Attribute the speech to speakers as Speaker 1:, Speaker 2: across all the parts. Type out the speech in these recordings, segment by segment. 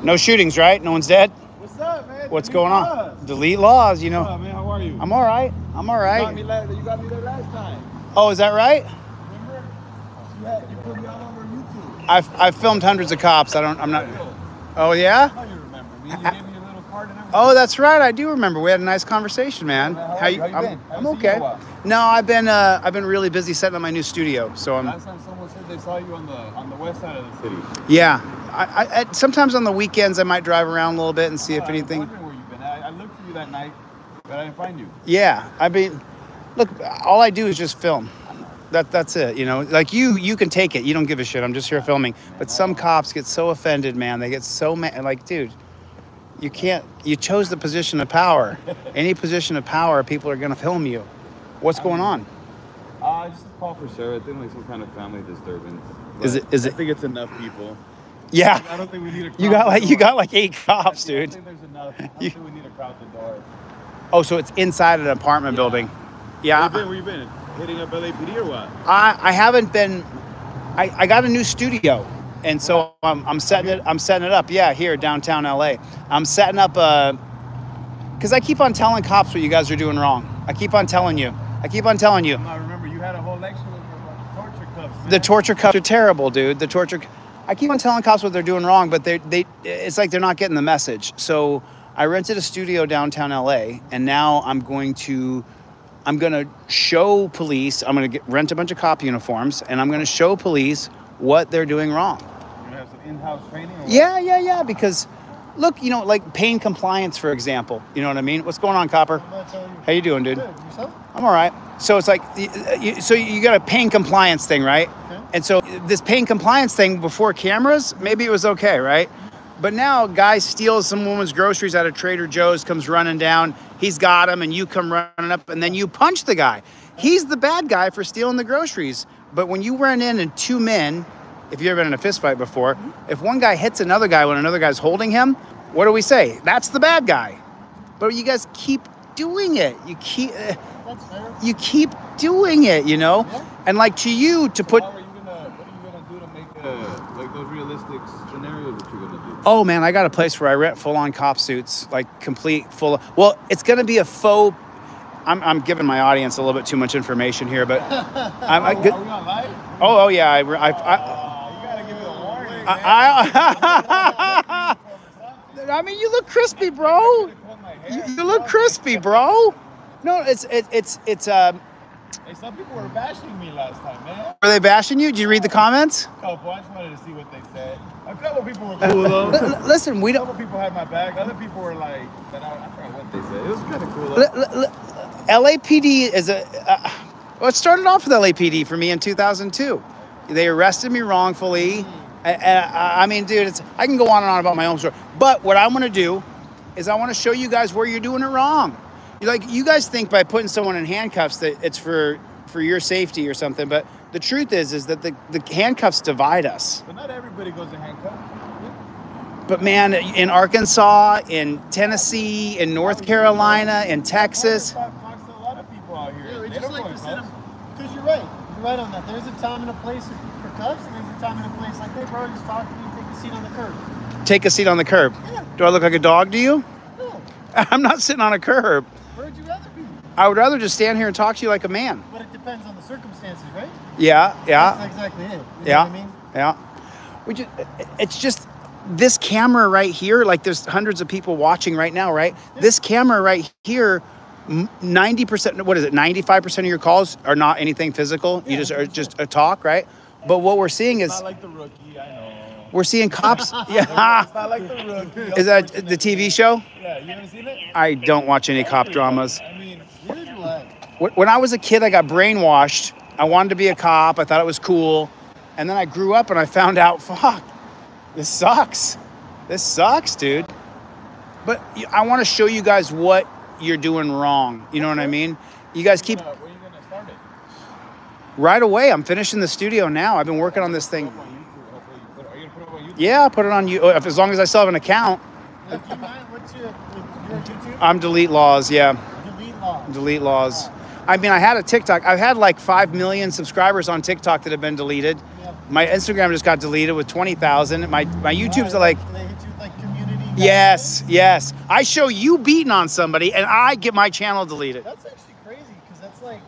Speaker 1: No shootings, right? No one's dead?
Speaker 2: What's up, man?
Speaker 1: What's going on? Delete Lawz, you know.
Speaker 2: What's up, man? How are you?
Speaker 1: I'm all right. I'm all right.
Speaker 2: You got me there last time.
Speaker 1: Oh, is that right?
Speaker 2: Remember? You put me all over YouTube.
Speaker 1: I've filmed hundreds of cops. I'm not. Oh, yeah?
Speaker 2: I know you remember me. You gave me a little card and everything.
Speaker 1: Oh, that's right. I do remember. We had a nice conversation, man.
Speaker 2: How you been?
Speaker 1: I'm okay. No, I've been really busy setting up my new studio. So I'm.
Speaker 2: Last time someone said they saw you on the west side of the city.
Speaker 1: Yeah. I sometimes on the weekends I might drive around a little bit and see if anything.
Speaker 2: I was wondering where you've been. I looked for you that night, but I didn't find you.
Speaker 1: Yeah. I mean, look, all I do is just film. That's it, you know. Like you can take it. You don't give a shit. I'm just here filming. But some cops get so offended, man. They get so mad. Like, dude, you can't. You chose the position of power. Any position of power, people are gonna film you. What's going on?
Speaker 2: Just a call for Sarah. I think like some kind of family disturbance.
Speaker 1: Is it?
Speaker 2: I think it's enough people.
Speaker 1: Yeah.
Speaker 2: I don't think we need a crowd.
Speaker 1: You got like 8 cops, dude.
Speaker 2: I think there's enough. I don't think we need a crowd the door.
Speaker 1: Oh, so it's inside an apartment building. Yeah.
Speaker 2: Where you been? Hitting up LAPD or what?
Speaker 1: I haven't been. I got a new studio, and so I'm setting it up. Yeah, here downtown LA. I'm setting up because I keep on telling cops what you guys are doing wrong. I keep on telling you.
Speaker 2: I remember you had a whole lecture about torture cuffs. Man.
Speaker 1: The torture cuffs are terrible, dude. I keep on telling cops what they're doing wrong, but it's like they're not getting the message. So I rented a studio downtown LA, and now I'm going to show police. I'm going to rent a bunch of cop uniforms, and I'm going to show police what they're doing wrong.
Speaker 2: You're going to have some in-house training? Or
Speaker 1: Yeah. Because, look, you know, like pain compliance, for example. You know what I mean? What's going on, Copper? How you doing, dude?
Speaker 2: Good. Yourself?
Speaker 1: I'm all right. So it's like, so you got a pain compliance thing, right? Okay. And so this pain compliance thing before cameras, maybe it was okay, right? But now guy steals some woman's groceries out of Trader Joe's, comes running down. He's got him, and you come running up, and then you punch the guy. He's the bad guy for stealing the groceries. But when you run in and 2 men, if you've ever been in a fist fight before, if one guy hits another guy when another guy's holding him, what do we say? That's the bad guy. But you guys keep doing it. You keep doing it, you know? Yeah. And like to put...
Speaker 2: What are you gonna do to make like those realistic scenarios that you're gonna do?
Speaker 1: Oh man, I got a place where I rent full-on cop suits, like complete full. Well, it's gonna be a faux. I'm giving my audience a little bit too much information here, but
Speaker 2: are we on live?
Speaker 1: Oh yeah,
Speaker 2: you gotta give me a warning.
Speaker 1: I mean, you look crispy, bro. You look crispy, bro. No, it's.
Speaker 2: Hey, some people were bashing me last time, man.
Speaker 1: Were they bashing you? Did you read the comments?
Speaker 2: A couple. I just wanted to see what they said. A couple people were cool though.
Speaker 1: Listen, we don't.
Speaker 2: A couple people had my back. Other people were like, I forgot what they said. It was kind of cool though.
Speaker 1: LAPD is well, it started off with LAPD for me in 2002. They arrested me wrongfully. I mean, dude, I can go on and on about my own story. But what I want to do is I want to show you guys where you're doing it wrong. You guys think by putting someone in handcuffs that it's for your safety or something, but the truth is that the handcuffs divide us.
Speaker 2: But not everybody goes in handcuffs.
Speaker 1: But man, in Arkansas, in Tennessee, in North Carolina, in Texas.
Speaker 2: Talks to a lot of people out here.
Speaker 3: Yeah, just like to sit them, because you're right. You're right on that. There's a time and a place for cuffs, and there's a time and a place like, hey, bro, just talk to me, take a seat on the curb.
Speaker 1: Take a seat on the curb.
Speaker 3: Yeah.
Speaker 1: Do I look like a dog to you?
Speaker 3: No.
Speaker 1: I'm not sitting on a curb.
Speaker 3: Where would you rather be?
Speaker 1: I would rather just stand here and talk to you like a man.
Speaker 3: But it depends on the circumstances, right?
Speaker 1: Yeah.
Speaker 3: That's exactly it. You know what I mean?
Speaker 1: Yeah. It's just this camera right here, like there's hundreds of people watching right now, right? Yeah. This camera right here, 90%, what is it, 95% of your calls are not anything physical. Yeah, you just are just a talk, right? But what we're seeing is...
Speaker 2: It's not like The Rookie, I know.
Speaker 1: We're seeing cops.
Speaker 2: Yeah. It's not like The Rookie.
Speaker 1: Is that the TV show?
Speaker 2: Yeah, you haven't seen it?
Speaker 1: I don't watch any cop dramas.
Speaker 2: I mean,
Speaker 1: when I was a kid, I got brainwashed. I wanted to be a cop. I thought it was cool. And then I grew up and I found out, fuck, this sucks. This sucks, dude. But I want to show you guys what you're doing wrong. You know what I mean? You guys keep...
Speaker 2: When are you going to start it?
Speaker 1: Right away. I'm finishing the studio now. I've been working on this thing.
Speaker 2: Are you going to put it on YouTube?
Speaker 1: Yeah, I'll put it on you. As long as I still have an account.
Speaker 3: What's your YouTube?
Speaker 1: I'm Delete Lawz, yeah.
Speaker 3: Delete Lawz.
Speaker 1: Delete Lawz. I mean, I had a TikTok. I've had like 5 million subscribers on TikTok that have been deleted. Yeah. My Instagram just got deleted with 20,000. My YouTube's like...
Speaker 3: They hit you with like community
Speaker 1: Yes, yes. I show you beating on somebody, and I get my channel deleted.
Speaker 3: That's actually crazy, because that's like,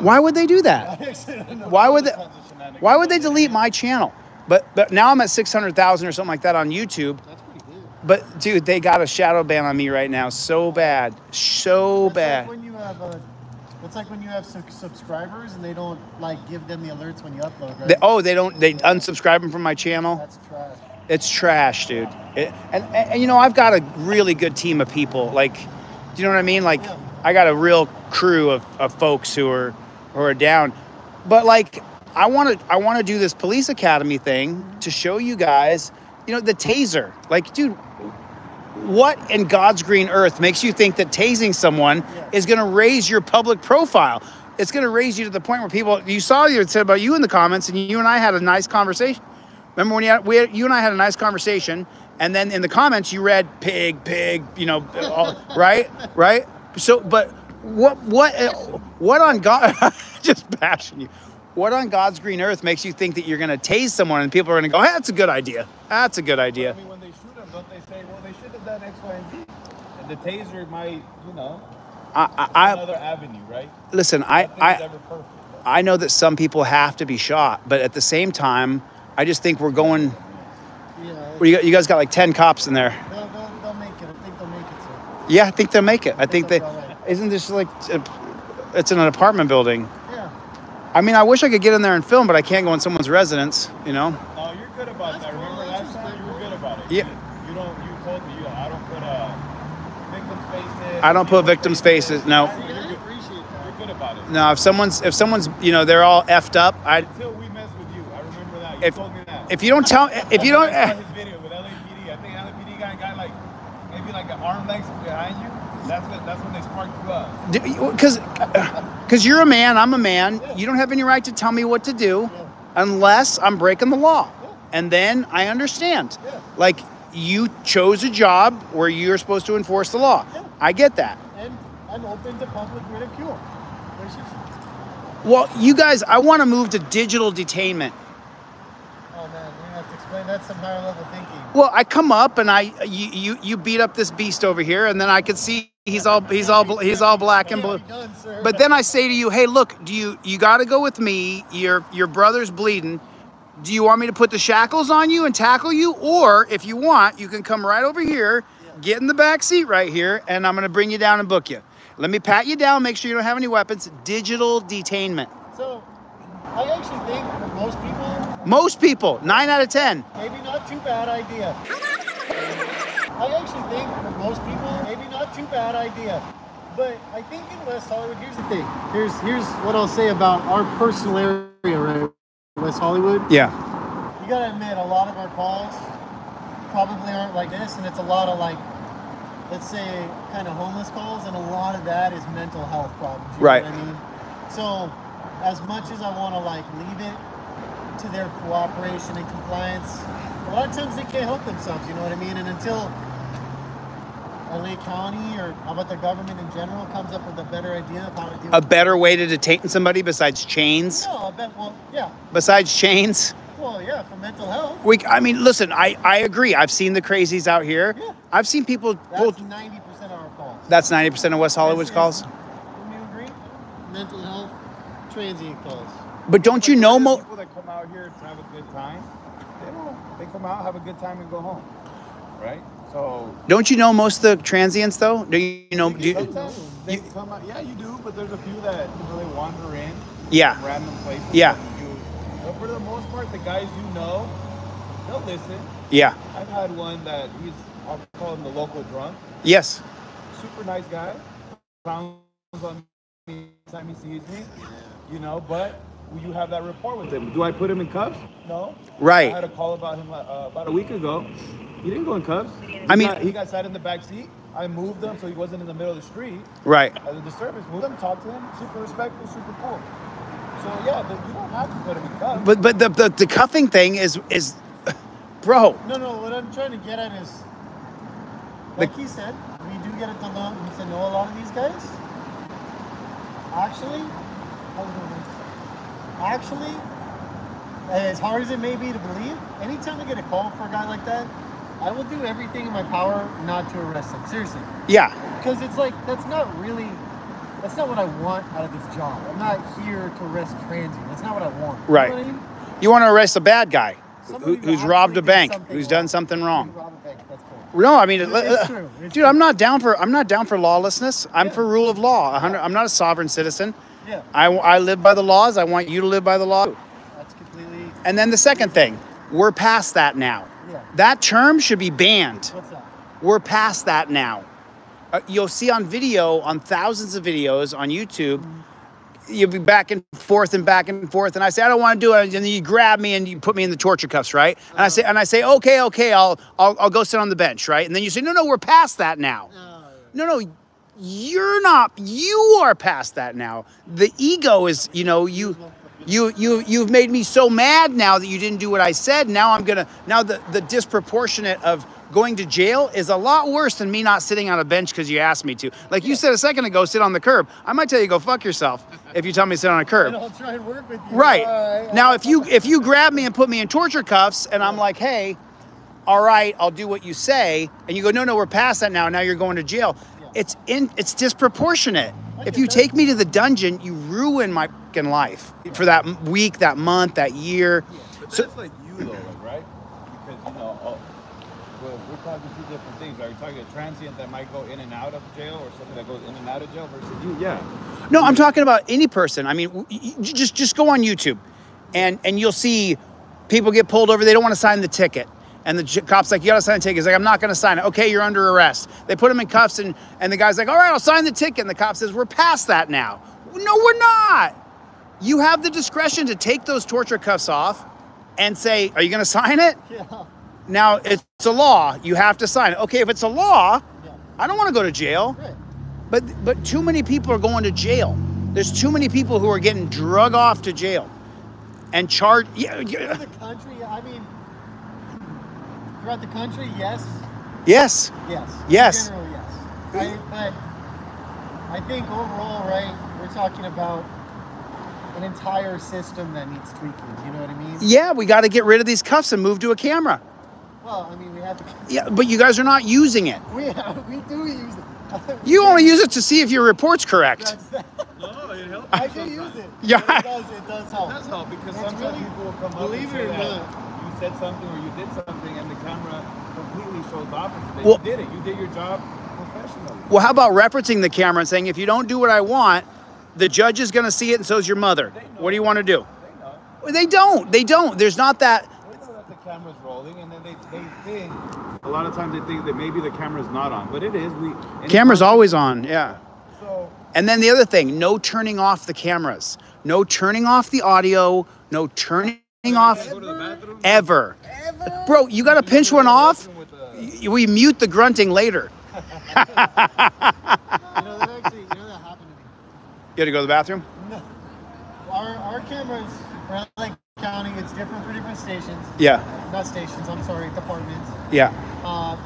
Speaker 3: why would they do that?
Speaker 1: Why would they do that? Why would they delete my channel? But now I'm at 600,000 or something like that on YouTube.
Speaker 3: That's pretty good.
Speaker 1: But dude, they got a shadow ban on me right now, so bad, so bad.
Speaker 3: Like when you have it's like when you have subscribers and they don't like give them the alerts when you upload, right?
Speaker 1: They unsubscribe them from my channel.
Speaker 3: That's trash.
Speaker 1: It's trash, dude. And you know, I've got a really good team of people. Like, do you know what I mean? Like,
Speaker 3: Yeah.
Speaker 1: I got a real crew of folks who are down. But like, I want to do this police academy thing to show you guys, you know, the taser. Like, dude, what in God's green earth makes you think that tasing someone is going to raise your public profile? It's going to raise you to the point where people, you saw it said about you in the comments, and you and I had a nice conversation. Remember when you and I had a nice conversation, and then in the comments you read pig, you know, right? So, but what on God, just bashing you. What on God's green earth makes you think that you're going to tase someone and people are going to go, hey, that's a good idea. That's a good idea.
Speaker 2: I mean, when they shoot them, don't they say, well, they should have done X, Y, and Z? And the taser might, you know, another avenue, right?
Speaker 1: Listen, I know that some people have to be shot, but at the same time, I just think we're going.
Speaker 3: Yeah.
Speaker 1: You guys got like 10 cops in there.
Speaker 3: They'll make it. I think they'll make it, sir.
Speaker 1: Yeah, I think they'll make it. I think they.
Speaker 3: All right.
Speaker 1: Isn't this like? It's in an apartment building.
Speaker 3: Yeah.
Speaker 1: I mean, I wish I could get in there and film, but I can't go in someone's residence. You know.
Speaker 2: No, you're good about that. Remember last time you were good about it.
Speaker 1: Yeah.
Speaker 2: You told me I don't put victims' faces.
Speaker 1: I don't put victims' faces. No.
Speaker 3: I appreciate that.
Speaker 2: You're good about it.
Speaker 1: No. If someone's, you know, they're all effed up.
Speaker 2: Until we mess with you, I remember that. You told me that.
Speaker 1: If you don't tell, if you don't.
Speaker 2: I saw his video with LAPD. I think LAPD got like maybe like an arm length behind you. That's when they sparked you up. Because you're a man, I'm a man.
Speaker 3: Yeah.
Speaker 1: You don't have any right to tell me what to do
Speaker 3: Yeah.
Speaker 1: unless I'm breaking the law.
Speaker 3: Yeah.
Speaker 1: And then I understand.
Speaker 3: Yeah.
Speaker 1: Like, you chose a job where you're supposed to enforce the law.
Speaker 3: Yeah.
Speaker 1: I get that.
Speaker 3: And I'm open to public ridicule. Which is,
Speaker 1: Well, you guys, I want to move to digital detainment.
Speaker 3: oh man, we're gonna have to explain that's some higher level thinking.
Speaker 1: Well, I come up and you beat up this beast over here, and then I could see he's all black and blue.
Speaker 3: Done, sir.
Speaker 1: But then I say to you, hey, look, you got to go with me. Your brother's bleeding. Do you want me to put the shackles on you and tackle you? Or if you want, you can come right over here, get in the back seat right here, and I'm going to bring you down and book you. Let me pat you down, make sure you don't have any weapons. Digital detainment.
Speaker 3: So, I actually think for
Speaker 1: Most people, 9 out of 10.
Speaker 3: maybe not too bad idea. I actually think for most people, maybe not too bad idea. But I think in West Hollywood, here's the thing. Here's what I'll say about our personal area, right? West Hollywood.
Speaker 1: Yeah.
Speaker 3: You gotta admit, a lot of our calls probably aren't like this, and it's a lot of like, let's say, kind of homeless calls, and a lot of that is mental health problems. You
Speaker 1: Right.
Speaker 3: know what I mean? So, as much as I want to like leave it to their cooperation and compliance, a lot of times they can't help themselves. You know what I mean? And until LA County or how about the government in general comes up with a better idea of how to deal
Speaker 1: A
Speaker 3: with
Speaker 1: better way to detain somebody besides chains?
Speaker 3: No, I bet. Well, yeah.
Speaker 1: Besides chains?
Speaker 3: Well, yeah, for mental health.
Speaker 1: I mean, listen, I agree. I've seen the crazies out here.
Speaker 3: Yeah.
Speaker 1: I've seen people pull.
Speaker 3: That's 90% of our calls.
Speaker 1: That's 90% of West Hollywood's
Speaker 3: Yes,
Speaker 1: calls.
Speaker 3: Wouldn't you agree? Mental health, transient calls.
Speaker 1: But don't you know
Speaker 2: people that come out here to have a good time, they come out, have a good time, and go home, right? So
Speaker 1: Don't you know most of the transients though? Do you know?
Speaker 2: sometimes they come out. Yeah, you do, but there's a few that they wander in
Speaker 1: Yeah.
Speaker 2: random places.
Speaker 1: Yeah.
Speaker 2: But for the most part, the guys you know, they'll listen.
Speaker 1: Yeah.
Speaker 2: I've had one that I'll call him the local drunk.
Speaker 1: Yes.
Speaker 2: Super nice guy. Frowns on me anytime he sees me, you know, but you have that rapport with him. Do I put him in cuffs? No.
Speaker 1: Right.
Speaker 2: I had a call about him about a week ago. He didn't go in cuffs. He got sat in the back seat. I moved him so he wasn't in the middle of the street.
Speaker 1: Right.
Speaker 2: As a disturbance, moved him, talked to him, super respectful, super cool. So yeah, you don't have to put him in cuffs.
Speaker 1: But the cuffing thing is bro.
Speaker 3: No, what I'm trying to get at is, like he said, we do get to know a lot of these guys. Actually, as hard as it may be to believe, anytime I get a call for a guy like that, I will do everything in my power not to arrest them. Seriously.
Speaker 1: Yeah.
Speaker 3: Because it's like, that's not what I want out of this job. I'm not here to arrest transient. That's not what I want.
Speaker 1: Right.
Speaker 3: You know what I mean?
Speaker 1: You want to arrest a bad guy
Speaker 3: Somebody
Speaker 1: who's
Speaker 3: who
Speaker 1: robbed a
Speaker 3: actually
Speaker 1: bank,
Speaker 3: did something
Speaker 1: who's
Speaker 3: wrong.
Speaker 1: done something wrong.
Speaker 3: Rob a bank, that's cool.
Speaker 1: No, I mean,
Speaker 3: It's true. It's
Speaker 1: dude,
Speaker 3: true.
Speaker 1: I'm not down for lawlessness. I'm for rule of law. I'm not a sovereign citizen.
Speaker 3: Yeah.
Speaker 1: I live by the laws. I want you to live by the law.
Speaker 3: That's completely.
Speaker 1: And then the second thing, we're past that now.
Speaker 3: Yeah.
Speaker 1: That term should be banned.
Speaker 3: What's that?
Speaker 1: We're past that now. You'll see on video, on thousands of videos on YouTube, you'll be back and forth, and I say, I don't want to do it, and then you grab me and you put me in the torture cuffs, right? And I say, okay, I'll go sit on the bench, right? And then you say, no, we're past that now. No, you're not. You are past that now. The ego is, you've made me so mad now that you didn't do what I said. Now the disproportionate of going to jail is a lot worse than me not sitting on a bench because you asked me to. Like you said a second ago, sit on the curb. I might tell you go fuck yourself if you tell me to sit on a curb.
Speaker 3: And I'll try and work with you.
Speaker 1: Right. Now, if you grab me and put me in torture cuffs and I'm like, hey, all right, I'll do what you say, and you go, no, we're past that now. Now you're going to jail. It's disproportionate. If you take me to the dungeon, you ruin my fucking life for that week, that month, that year.
Speaker 2: But
Speaker 1: So
Speaker 2: that's like you though, right? Because well, we're talking two different things. Are you talking a transient that might go in and out of jail, or something that goes in and out of jail versus you? Yeah.
Speaker 1: no, I'm talking about any person. I mean, just go on YouTube, and you'll see people get pulled over. They don't want to sign the ticket. And the cop's like, you gotta sign the ticket. He's like, I'm not gonna sign it. Okay, you're under arrest. They put him in cuffs, and the guy's like, all right, I'll sign the ticket. And the cop says, we're past that now. No, we're not. You have the discretion to take those torture cuffs off and say, are you gonna sign it?
Speaker 3: Yeah.
Speaker 1: Now, it's a law. You have to sign it. Okay, if it's a law, I don't wanna go to jail.
Speaker 3: Right.
Speaker 1: But too many people are going to jail. There's too many people who are getting drug off to jail and charged.
Speaker 3: In the country, I mean, throughout the country, yes.
Speaker 1: Yes.
Speaker 3: Yes. In general, yes. But I think overall, right, we're talking about an entire system that needs tweaking. You know what I mean?
Speaker 1: Yeah, we got to get rid of these cuffs and move to a camera.
Speaker 3: Well, I mean, we have to.
Speaker 1: Yeah, but you guys are not using it.
Speaker 3: We do use it.
Speaker 1: You only use it to see if your report's correct.
Speaker 2: No, it helps.
Speaker 3: I do use it.
Speaker 1: Yeah.
Speaker 3: It does help.
Speaker 2: It does help because
Speaker 3: It's
Speaker 2: sometimes
Speaker 3: really,
Speaker 2: people will come up
Speaker 3: believe
Speaker 2: and say
Speaker 3: it or
Speaker 2: that
Speaker 3: not.
Speaker 2: you said something or you did something, and the camera completely shows the opposite. That
Speaker 1: Well-
Speaker 2: you did it. You did your job professionally.
Speaker 1: Well, how about referencing the camera and saying, if you don't do what I want, the judge is going to see it and so is your mother. What do you want to do?
Speaker 2: They know.
Speaker 1: They don't. There's not that.
Speaker 2: They know that the camera's rolling, and then they think. A lot of times they think that maybe the camera's not on, but it is.
Speaker 1: Camera's always on, yeah.
Speaker 2: So
Speaker 1: And then the other thing, no turning off the cameras. No turning off the audio. No turning off
Speaker 2: go to the bathroom.
Speaker 1: ever. Bro, you got to pinch one off. We mute the grunting later.
Speaker 3: That happened to me.
Speaker 1: You got to go to the bathroom?
Speaker 3: No. Our cameras for LA County, it's different for different stations.
Speaker 1: Yeah.
Speaker 3: Not stations, I'm sorry, departments.
Speaker 1: Yeah.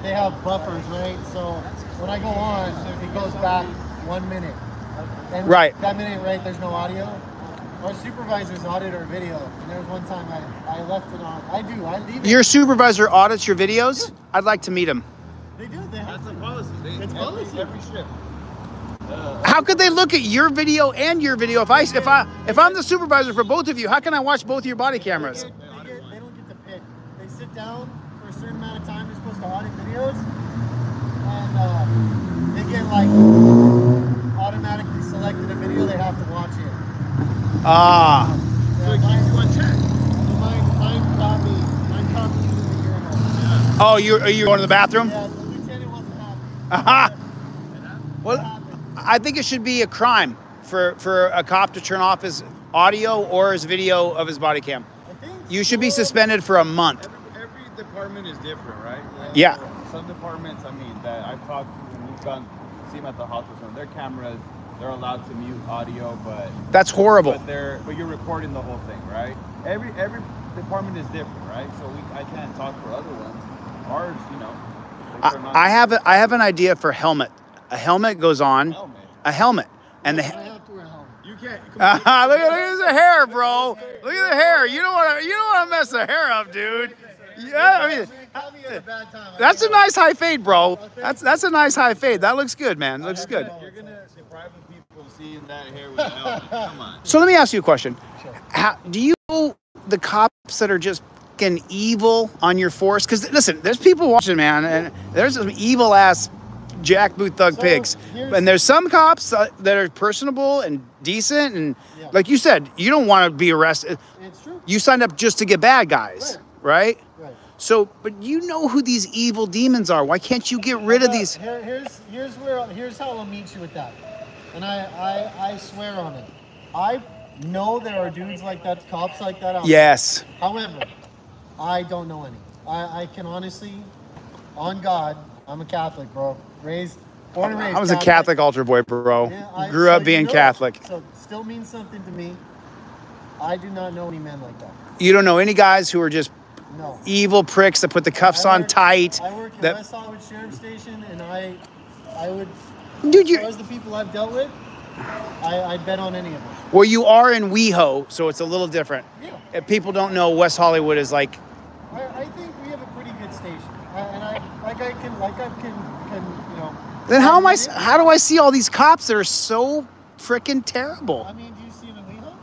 Speaker 3: They have buffers, right? So when I go on, it goes back 1 minute. And
Speaker 1: Right.
Speaker 3: that minute, right, there's no audio. Our supervisors audit our video. And there was one time I left it on. I leave it.
Speaker 1: Your supervisor audits your videos? I'd like to meet him.
Speaker 3: They do, they have
Speaker 2: That's
Speaker 3: to.
Speaker 2: a policy.
Speaker 3: It's policy.
Speaker 2: Every shift.
Speaker 1: How could they look at your video and your video? If I'm the supervisor for both of you, how can I watch both your body cameras?
Speaker 3: They don't get to pick. They sit down for a certain amount of time. They're supposed to audit videos, and they get like automatically selected a video. They have to watch it.
Speaker 1: Ah.
Speaker 2: So it keeps you on check.
Speaker 3: Mine caught me in the urinal.
Speaker 1: Oh, you're going to the bathroom?
Speaker 3: Yeah, the lieutenant wasn't happy.
Speaker 1: Aha. Well, I think it should be a crime for a cop to turn off his audio or his video of his body cam. You should be suspended for a month.
Speaker 2: Every department is different, right?
Speaker 1: Yeah.
Speaker 2: Some departments, I mean, that I've talked to and we've gone see them at the hospital. Their cameras, they're allowed to mute audio, but
Speaker 1: That's horrible.
Speaker 2: but you're recording the whole thing, right? Every department is different, right? So I can't talk for other ones. Ours,
Speaker 1: I have an idea for helmet. A helmet goes on.
Speaker 2: Helmet.
Speaker 1: A helmet. And
Speaker 3: I
Speaker 1: the
Speaker 3: have to wear a helmet.
Speaker 2: You can't.
Speaker 1: look at the hair, bro. Look at the hair. You don't want to mess the hair up, dude. Yeah, I mean, that's a nice high fade, bro. That's a nice high fade. That looks good, man. Looks good.
Speaker 2: You're gonna deprive people seeing that hair with no. Come on.
Speaker 1: So let me ask you a question. How, do you know the cops that are just fucking evil on your force? Because listen, there's people watching, man, and there's some evil ass jackboot thug pigs, and there's some cops that are personable and decent, and like you said, you don't want to be arrested.
Speaker 3: It's true.
Speaker 1: You signed up just to get bad guys, right?
Speaker 3: Right.
Speaker 1: So, but you know who these evil demons are. Why can't you get rid of these?
Speaker 3: Here's how I'll meet you with that, and I swear on it. I know there are dudes like that, cops like that out there.
Speaker 1: Yes.
Speaker 3: However, I don't know any. I can honestly, on God, I'm a Catholic, bro. Born and raised.
Speaker 1: I was a Catholic altar boy, bro.
Speaker 3: Yeah,
Speaker 1: Grew up being Catholic.
Speaker 3: So still means something to me. I do not know any men like that.
Speaker 1: You don't know any guys who are just
Speaker 3: No.
Speaker 1: evil pricks that put the cuffs on tight.
Speaker 3: I work at
Speaker 1: that,
Speaker 3: West Hollywood Sheriff Station, and I would.
Speaker 1: dude,
Speaker 3: As far as the people I've dealt with, I'd bet on any of them.
Speaker 1: well, you are in WeHo, so it's a little different.
Speaker 3: Yeah.
Speaker 1: If people don't know, West Hollywood is like.
Speaker 3: I think we have a pretty good station, and I can you know.
Speaker 1: Then how am I? How do I see all these cops that are so freaking terrible?
Speaker 3: I mean, do you see them in WeHo?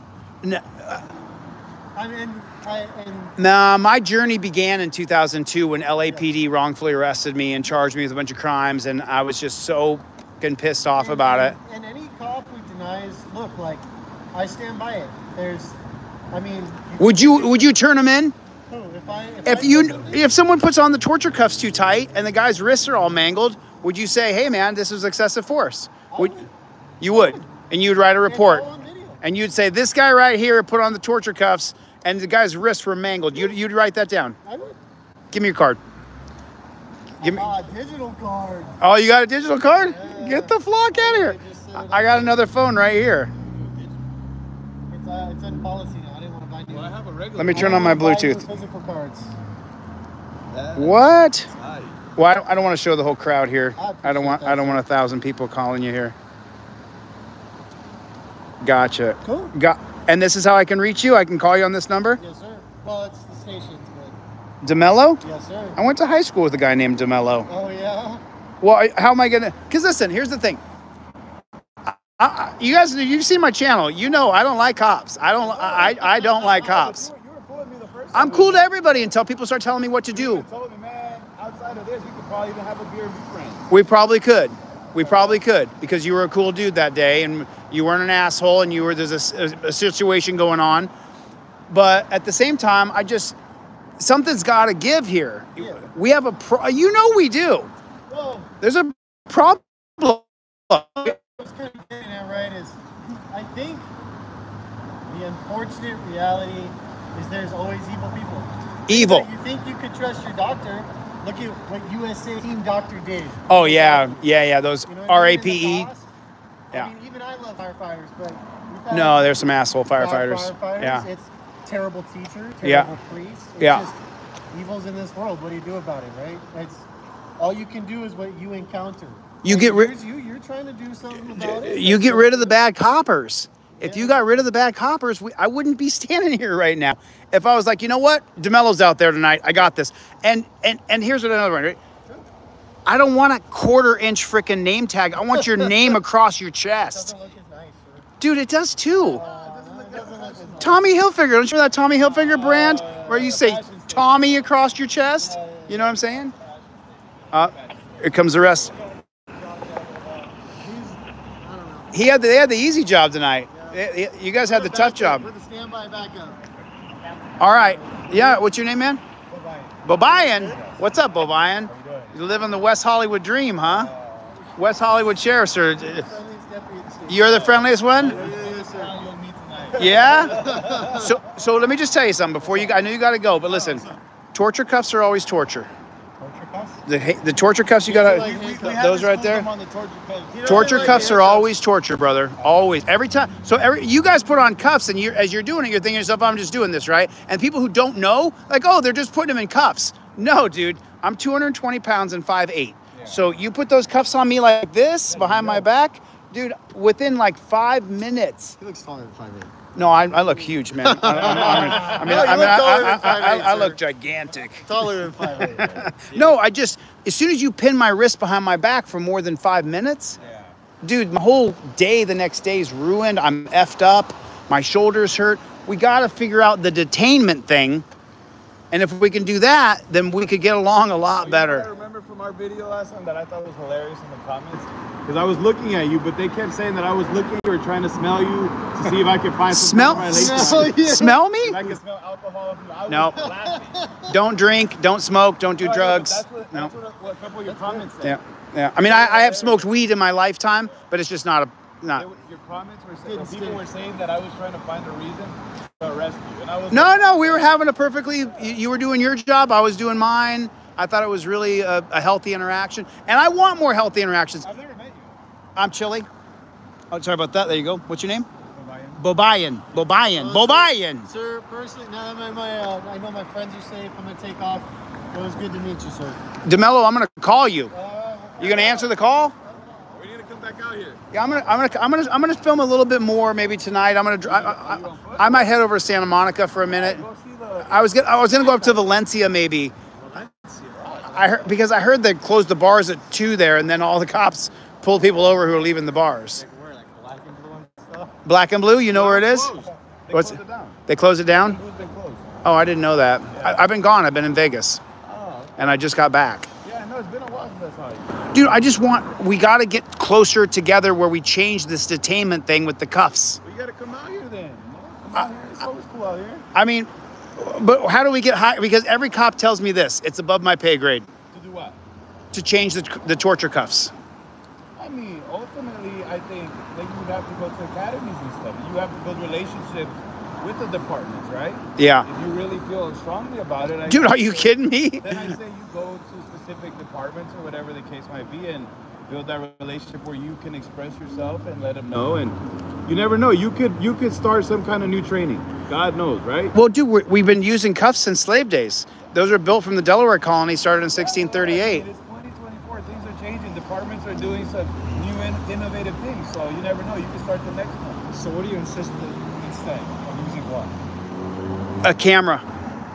Speaker 1: No,
Speaker 3: I mean,
Speaker 1: nah, my journey began in 2002 when LAPD wrongfully arrested me and charged me with a bunch of crimes, and I was just so fucking pissed off about it.
Speaker 3: And any cop who denies, look, like, I stand by it. I mean.
Speaker 1: Would you turn them in?
Speaker 3: Who?
Speaker 1: If someone puts on the torture cuffs too tight and the guy's wrists are all mangled, would you say, hey man, this was excessive force? You would. And you'd write a report. And you'd say, this guy right here put on the torture cuffs and the guy's wrists were mangled. You'd write that down.
Speaker 3: I would.
Speaker 1: Give me your card. Give me.
Speaker 3: Digital card.
Speaker 1: Oh, you got a digital card?
Speaker 3: Yeah.
Speaker 1: Get the flock out of here. I got another phone right here.
Speaker 3: It's in policy now. I didn't want to buy new.
Speaker 2: Well, I have a regular.
Speaker 1: Let me turn on my Bluetooth.
Speaker 3: Physical cards.
Speaker 1: What? Well, I don't want to show the whole crowd here. I don't want 1,000 people calling you here. Gotcha.
Speaker 3: Cool.
Speaker 1: And this is how I can reach you? I can call you on this number?
Speaker 3: Yes, sir. Well, it's the station's good.
Speaker 1: DeMello?
Speaker 3: Yes, sir.
Speaker 1: I went to high school with a guy named DeMello.
Speaker 3: Oh, yeah?
Speaker 1: Well, how am I going to... Because listen, here's the thing. You guys, you've seen my channel. You know I don't like cops. I don't like cops.
Speaker 2: You were cool with me the first
Speaker 1: I'm
Speaker 2: time.
Speaker 1: cool to everybody until people start telling me what to do.
Speaker 2: You told me, man, outside of this, we could probably even have a beer and be friends.
Speaker 1: We probably could. We probably could, because you were a cool dude that day and you weren't an asshole and there's a situation going on. But at the same time, something's got to give here.
Speaker 3: Yeah.
Speaker 1: We have we do.
Speaker 3: Well,
Speaker 1: There's a problem.
Speaker 3: I was kind of getting at, right, is I think the unfortunate reality is there's always evil people.
Speaker 1: Evil.
Speaker 3: You think you could trust your doctor. Look at what USA Team Doctor did.
Speaker 1: Oh, yeah. Those
Speaker 3: You know what I mean? In the
Speaker 1: RAPE.
Speaker 3: past,
Speaker 1: Yeah.
Speaker 3: I mean, even I love firefighters, but we've had
Speaker 1: No, there's some asshole
Speaker 3: bad
Speaker 1: firefighters. Yeah.
Speaker 3: It's terrible teacher, terrible
Speaker 1: Yeah.
Speaker 3: priest. It's
Speaker 1: Yeah.
Speaker 3: just evil's in this world. What do you do about it, right? It's all you can do is what you encounter.
Speaker 1: You
Speaker 3: And
Speaker 1: get rid.
Speaker 3: You're trying to do something about it.
Speaker 1: You get rid of the bad coppers. If you got rid of the bad coppers, I wouldn't be standing here right now. If I was like, you know what, DeMello's out there tonight. I got this. And here's another one, right? I don't want a 1/4-inch freaking name tag. I want your name across your chest.
Speaker 3: Doesn't look as nice, sir.
Speaker 1: Dude, it does too.
Speaker 3: It doesn't look as nice.
Speaker 1: Tommy Hilfiger. Don't you know that Tommy Hilfiger brand where you say Tommy across your chest? You know what I'm saying? Here comes the rest. They had the easy job tonight. You guys had the tough job.
Speaker 3: With the standby backup.
Speaker 1: All right. Yeah, what's your name, man? Bobayan. What's up, Bobayan? You live in the West Hollywood dream, huh? West Hollywood Sheriff, sir. You're the friendliest one?
Speaker 3: Yes, sir.
Speaker 1: Yeah? So let me just tell you something before I know you got to go, but listen. Torture cuffs are always torture. The torture cuffs you got to... Those right there? Torture cuffs are always torture, brother. Always. Every time. So you guys put on cuffs, and as you're doing it, you're thinking to yourself, I'm just doing this, right? And people who don't know, like, oh, they're just putting them in cuffs. No, dude. I'm 220 pounds and 5'8". Yeah. So you put those cuffs on me like this, behind my back, dude, within like 5 minutes.
Speaker 3: He looks taller than 5'8".
Speaker 1: No, I look huge, man. I look gigantic.
Speaker 3: Taller than 5'8".
Speaker 1: No, as soon as you pin my wrist behind my back for more than 5 minutes, dude, my whole day the next day is ruined. I'm effed up. My shoulders hurt. We got to figure out the detainment thing. And if we can do that, then we could get along a lot better.
Speaker 2: I remember from our video last time that I thought was hilarious in the comments. Because I was looking at you, but they kept saying that I was looking or trying to smell you to see if I could find
Speaker 1: smell me?
Speaker 2: If I could smell alcohol.
Speaker 1: No. Don't drink, don't smoke, don't do drugs.
Speaker 2: That's what a couple of your comments said.
Speaker 1: Yeah. I mean, I have smoked weed in my lifetime, but it's just not.
Speaker 2: Your comments were saying, people were saying that I was trying to find a reason to arrest you. And I was
Speaker 1: No, we were having you were doing your job, I was doing mine. I thought it was really a healthy interaction. And I want more healthy interactions.
Speaker 2: I've never met you.
Speaker 1: I'm Chille. Oh, sorry about that. There you go. What's your name?
Speaker 2: Bobayan.
Speaker 1: Bobayan.
Speaker 3: Sir, personally, now that I know my friends are safe, I'm going to take off. It was good to meet you, sir.
Speaker 1: DeMello, I'm going to call you. You going to answer the call?
Speaker 2: We need to come back out here.
Speaker 1: Yeah, I'm gonna film a little bit more maybe tonight. I might head over to Santa Monica for a minute. I was gonna go up to Valencia maybe. I heard they closed the bars at 2 there, and then all the cops pulled people over who were leaving the bars.
Speaker 3: Like black and blue and stuff?
Speaker 1: Black and blue, you know where it is?
Speaker 2: They closed it down.
Speaker 1: They closed it down?
Speaker 2: Who's been closed?
Speaker 1: Oh, I didn't know that.
Speaker 2: Yeah.
Speaker 1: I've been gone. I've been in Vegas,
Speaker 2: Oh.
Speaker 1: and I just got back.
Speaker 2: Yeah, no, it's been a while since I saw you.
Speaker 1: Dude, we got to get closer together where we change this detainment thing with the cuffs.
Speaker 2: Well, you got to come out here then. Come out here. It's always cool out here.
Speaker 1: I mean, but how do we get high? Because every cop tells me this. It's above my pay grade.
Speaker 2: To do what?
Speaker 1: To change the torture cuffs.
Speaker 2: I mean, ultimately, I think that you would have to go to academies and stuff. You have to build relationships with the departments, right?
Speaker 1: Yeah.
Speaker 2: If you really feel strongly about it.
Speaker 1: Dude, are you kidding me?
Speaker 2: Then I say you go to specific departments or whatever the case might be and build that relationship where you can express yourself and let them know. And you never know. You could start some kind of new training. God knows, right?
Speaker 1: Well, dude, we've been using cuffs since slave days. Those were built from the Delaware colony, started in 1638.
Speaker 2: It's 2024. Things are changing. Departments are doing some new and innovative things. So you never know. You can start the next one. So what do you insist instead of using what?
Speaker 1: A camera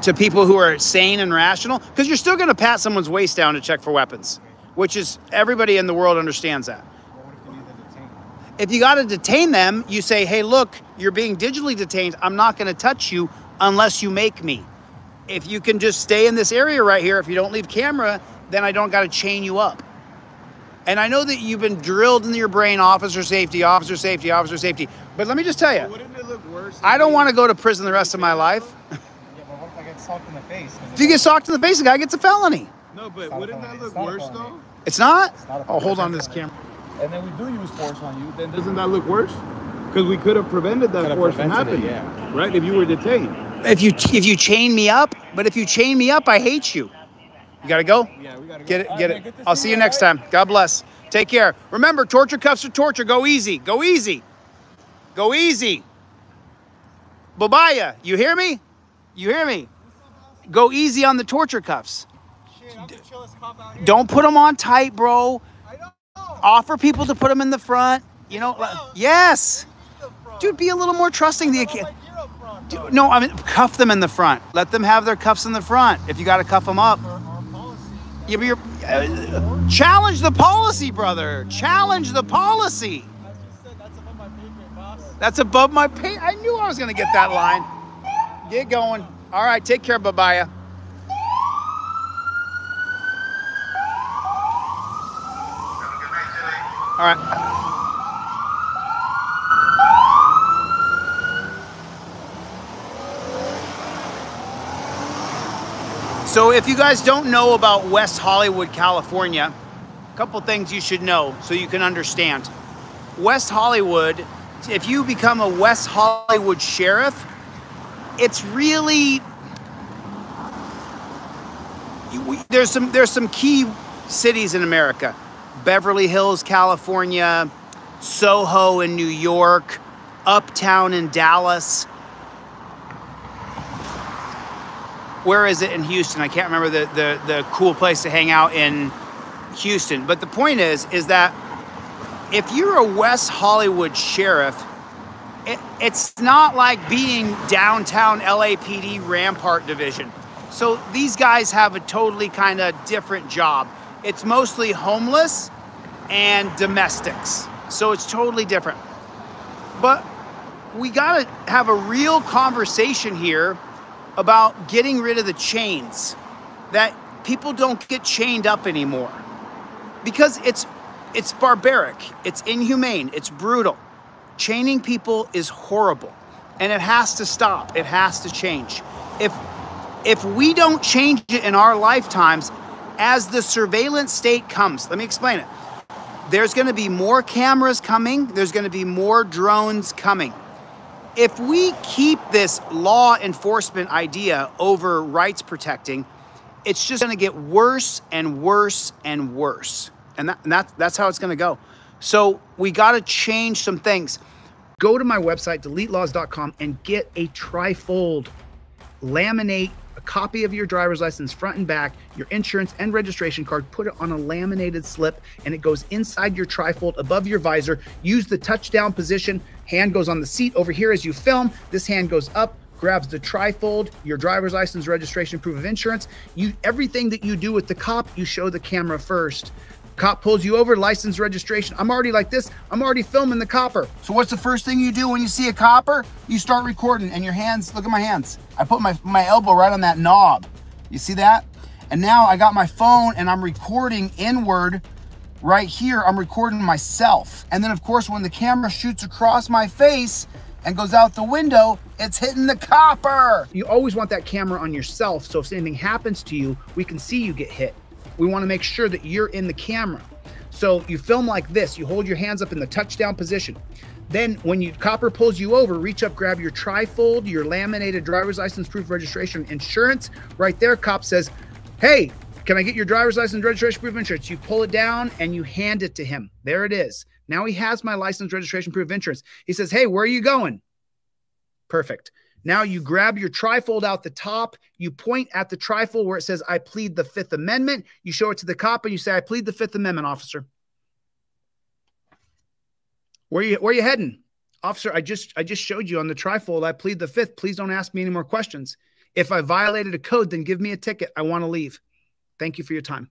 Speaker 1: to people who are sane and rational, because you're still going to pat someone's waist down to check for weapons, which is everybody in the world understands that.
Speaker 2: Well, what if you need to detain them?
Speaker 1: If you got to detain them, you say, hey, look, you're being digitally detained. I'm not going to touch you unless you make me. If you can just stay in this area right here, if you don't leave camera, then I don't got to chain you up. And I know that you've been drilled into your brain, officer safety, officer safety, officer safety. But let me just tell you,
Speaker 2: Wouldn't it look worse?
Speaker 1: I don't want to go to prison the rest of my life.
Speaker 3: Yeah, but what if I get socked in the face?
Speaker 1: If you get socked in the face, the guy gets a felony.
Speaker 2: No, but wouldn't that look worse though?
Speaker 1: It's not?
Speaker 3: not a
Speaker 1: Oh, hold on to this camera.
Speaker 2: And then we do use force on you, then doesn't that look worse? Because we could have prevented that force from happening, right? If you were detained.
Speaker 1: If you chain me up, but if you chain me up, I hate you. You gotta go?
Speaker 2: Yeah, we gotta go.
Speaker 1: Get it,
Speaker 2: All
Speaker 1: get
Speaker 2: right,
Speaker 1: it.
Speaker 2: man, good to
Speaker 1: I'll
Speaker 2: see
Speaker 1: see
Speaker 2: you,
Speaker 1: you next
Speaker 2: all right?
Speaker 1: time. God bless. Take care. Remember, torture cuffs are torture. Go easy. Go easy. Go easy. Babaya, you hear me? You hear me? Go easy on the torture cuffs.
Speaker 3: Shit, I'm the chillest cop out here.
Speaker 1: Don't put them on tight, bro.
Speaker 3: I know.
Speaker 1: Offer people to put them in the front. You know, yes. Dude, be a little more trusting. Dude, no, I mean, cuff them in the front. Let them have their cuffs in the front. If you got to cuff them up. Yeah, but challenge the policy, brother. Challenge the policy. That's above my pay. I knew I was going to get that line. Get going. All right, take care, Babaya. All right. So if you guys don't know about West Hollywood, California, a couple things you should know so you can understand. West Hollywood, if you become a West Hollywood sheriff, it's really, there's some key cities in America. Beverly Hills, California, Soho in New York, Uptown in Dallas. Where is it in Houston? I can't remember the cool place to hang out in Houston. But the point is that if you're a West Hollywood sheriff it's not like being downtown LAPD Rampart Division. So these guys have a totally kind of different job. It's mostly homeless and domestics. So it's totally different. But we got to have a real conversation here about getting rid of the chains, that people don't get chained up anymore, because it's barbaric, it's inhumane, it's brutal. Chaining people is horrible, and it has to stop. It has to change. If we don't change it in our lifetimes, as the surveillance state comes, let me explain it. There's going to be more cameras coming. There's going to be more drones coming. If we keep this law enforcement idea over rights protecting, it's just going to get worse and worse and worse. And that's how it's going to go. So we got to change some things. Go to my website, DeleteLawz.com, and get a trifold. Laminate a copy of your driver's license front and back, your insurance and registration card, put it on a laminated slip, and it goes inside your trifold above your visor. Use the touchdown position. Hand goes on the seat over here as you film. This hand goes up, grabs the trifold, your driver's license, registration, proof of insurance. Everything that you do with the cop, you show the camera first. Cop pulls you over, license, registration. I'm already like this. I'm already filming the copper. So what's the first thing you do when you see a copper? You start recording, and your hands, look at my hands. I put my elbow right on that knob. You see that? And now I got my phone and I'm recording inward right here. I'm recording myself. And then of course, when the camera shoots across my face and goes out the window, it's hitting the copper. You always want that camera on yourself, so if anything happens to you, we can see you get hit. We want to make sure that you're in the camera. So you film like this. You hold your hands up in the touchdown position. Then when copper pulls you over, reach up, grab your trifold, your laminated driver's license, proof of registration, insurance. Right there, cop says, hey, can I get your driver's license, registration, proof of insurance? You pull it down and you hand it to him. There it is. Now he has my license, registration, proof of insurance. He says, hey, where are you going? Perfect. Now you grab your trifold out the top, you point at the trifold where it says, I plead the Fifth Amendment. You show it to the cop and you say, I plead the Fifth Amendment, officer. Where you heading? Officer, I just showed you on the trifold, I plead the Fifth. Please don't ask me any more questions. If I violated a code, then give me a ticket. I want to leave. Thank you for your time.